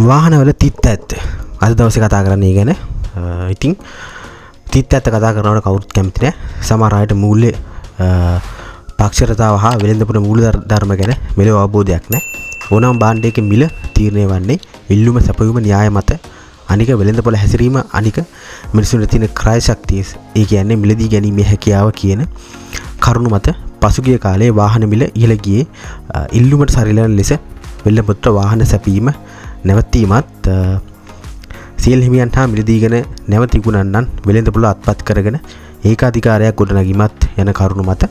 වාහනවල තිත් ඇත්ත අද දවසේ කතා කරන්නේ ගැන. ඉතින් තිත් ඇත්ත කතා කරනවට කවුරුත් කැමති නැහැ. සමහර අයට මූල්‍ය පාක්ෂරතාව හා වෙළඳපොළ මූල ධර්ම ගැන මෙලොව අවබෝධයක් නැහැ. ඕනම භාණ්ඩයක මිල තීරණය වන්නේ ඉල්ලුම සැපයුම න්‍යාය මත. අනික වෙළඳපොළ හැසිරීම අනික මිනිසුන්ට තියෙන ක්‍රය ශක්තිය ඒ කියන්නේ මිලදී ගැනීමේ හැකියාව කියන කරුණු මත පසුගිය කාලයේ වාහන මිල ඉහළ ගියේ ඉල්ලුමට සරිලන ලෙස වෙළඳපොළට වාහන සැපීම නැවතීමත් සියල් හිමියන්ට මිලදීගෙන නැවත ඉක්ුණන්නන් වෙළඳපොළ අත්පත් කරගෙන ඒකාධිකාරයක් ගොඩනැගීමත් යන කරුණු මත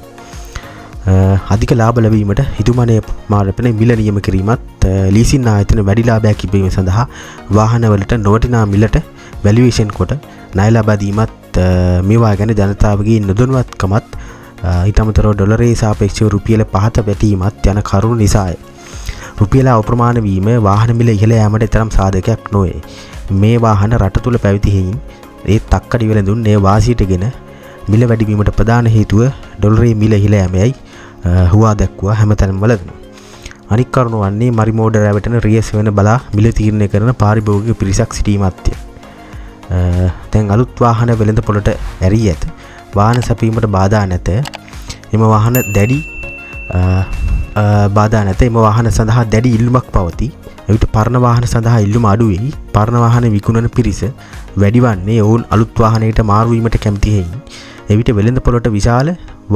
අධික ලාභ ලැබීමට හිතුමනේ මාර්පන මිල නියම කිරීමත් ලීසින් ආයතන වැඩි ලාභයක් ලැබීම සඳහා වාහනවලට නොවටිනා මිලට වැලියේෂන් කොට ණය ලබා දීමත් මේවා ගැන ජනතාවගේ නොදැනුවත්කමත් ඊට අමතරව ඩොලරයේ සාපේක්ෂව රුපියල පහත වැටීමත් යන කරුණු නිසාය. රුපියල අප්‍රමාණ වීම වාහන මිල ඉහළ යාමට තරම් සාධකයක් නොවේ. මේ වාහන රට තුල පැවති හේයින් ඒ තක්කඩි වෙළඳුන් ඒ වාසියටගෙන මිල වැඩි වීමට ප්‍රධාන හේතුව ඩොලරයේ මිල ඉහළ යාමයි හුවා දැක්වුවා හැමතැනම වලදී. අනික් කරුණ වන්නේ මරිමෝඩ රැවටෙන රියස් වෙන බලා මිල තීරණය කරන පාරිභෝගික පිරිසක් සිටීමත්ය. දැන් අලුත් වාහන වෙළඳ පොළට ඇරී ඇත. වාහන සැපීමට බාධා නැත. එම වාහන දැඩි බාධා නැත. එම වාහන සඳහා දැඩි ඉල්ලුමක් පවතී. එවිට පරණ වාහන සඳහා ඉල්ලුම අඩු වෙයි. පරණ වාහන විකුණන පිරිස වැඩි වන්නේ ඔවුන් අලුත් වාහනයකට මාරු වීමට කැමති හේයින්. එවිට වෙළඳ පොළට විශාල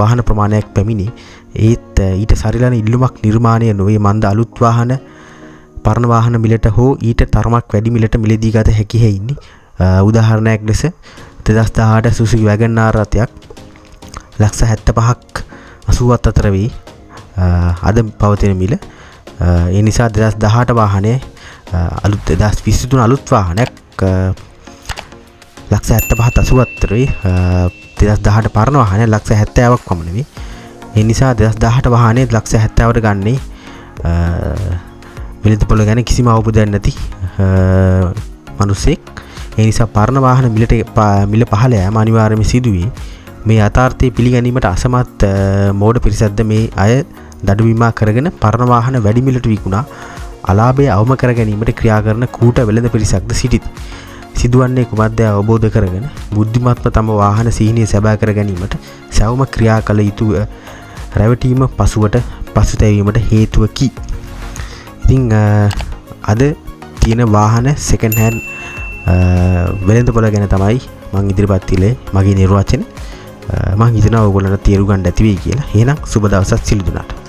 වාහන ප්‍රමාණයක් පැමිණි. ඒත් ඊට සරිලන ඉල්ලුමක් නිර්මාණය නොවේ. මන්ද අලුත් වාහන පරණ වාහන මිලට හෝ ඊට තරමක් වැඩි මිලට මිලදී ගත හැකි හේයින්. උදාහරණයක් ලෙස 2018 සුසුකි වැගන්ආර් රථයක් $75,000ක් 80ත් අතර වේ. අද පවතින මිල ඒ නිසා 2018 වාහනේ අලුත් 2023 අලුත් වාහනයක් $75,000 අතර වේ. 2018 පරණ වාහනේ $70,000ක් පමණ වේ. ඒ නිසා 2018 වාහනේ $70,000ට ගන්නේ වෙළඳ පොළ ගැන කිසිම අවබෝධයක් නැති මිනිසෙක්. ඒ නිසා පරණ වාහන මිල පහළ යාම අනිවාර්යයෙන්ම සිදුවේ. මේ යථාර්ථය පිළිගැනීමට අසමත් මෝඩ පිරිසක්ද මේ අය දඩුවීමා කරගෙන පරණ වාහන වැඩි මිලට විකුණා අලාභය අවම කර ගැනීමට ක්‍රියා කරන කූට වෙළඳ පිරිසක්ද සිටිති. සිදුවන්නේ කුමක්ද අවබෝධ කරගෙන බුද්ධිමත්ව තම වාහන සීනිය සැබෑ කර ගැනීමට සැවම ක්‍රියා කළ යුතුය. රැවටීම පසුවට පසුතැවීමට හේතුවකි. ඉතින් අද තියෙන වාහන සෙකන්ඩ් හෑන්ඩ් වෙළඳ පොළ ගැන තමයි මම ඉදිරිපත් කළේ මගේ නිර්වචනය. මම හිතනවා ඔයගොල්ලන්ට තේරුම් ගන්න ඇති වෙයි කියලා. එහෙනම් සුබ දවසක් සිළු දුනාට.